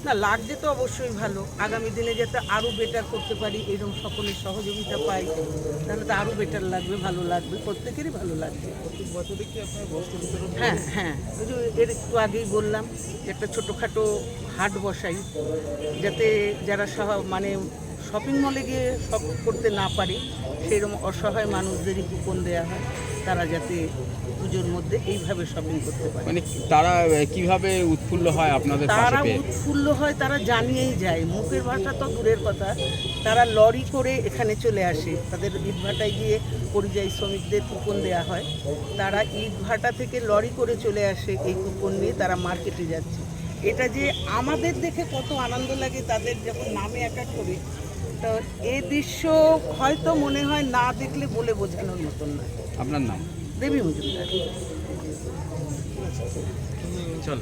না, লাগছে তো অবশ্যই ভালো। আগামী দিনে যাতে আরও বেটার করতে পারি, এরকম সকলের সহযোগিতা পাই, তাহলে তো আরও বেটার লাগবে, ভালো লাগবে, প্রত্যেকেরই ভালো লাগবে। হ্যাঁ হ্যাঁ, ওই যে এর একটু আগেই বললাম যে একটা ছোটোখাটো হাট বসাই, যাতে যারা মানে শপিং মলে গিয়ে শপ করতে না পারে সেরকম অসহায় মানুষদেরই কুপন দেওয়া হয়, তারা যাতে পুজোর মধ্যে এইভাবে শপিং করতে পারে। মানে তারা কিভাবে উৎফুল্ল হয় আপনাদের পাশে তারা পেয়ে? উৎফুল্ল হয়, তারা জানিয়েই যায়, মুখের ভাষা তো দূরের কথা, তারা লরি করে এখানে চলে আসে। তাদের ইটভাটায় গিয়ে পরিযায়ী শ্রমিকদের কুপন দেওয়া হয়, তারা ইটভাটা থেকে লরি করে চলে আসে, এই কুপন নিয়ে তারা মার্কেটে যাচ্ছে। এটা যে আমাদের দেখে কত আনন্দ লাগে, তাদের যখন নামে একা করে, তো এই দৃশ্য হয়তো মনে হয় না দেখলে বলে বোঝানোর মতন না। আপনার নাম? দেবী মজুমদার। চল।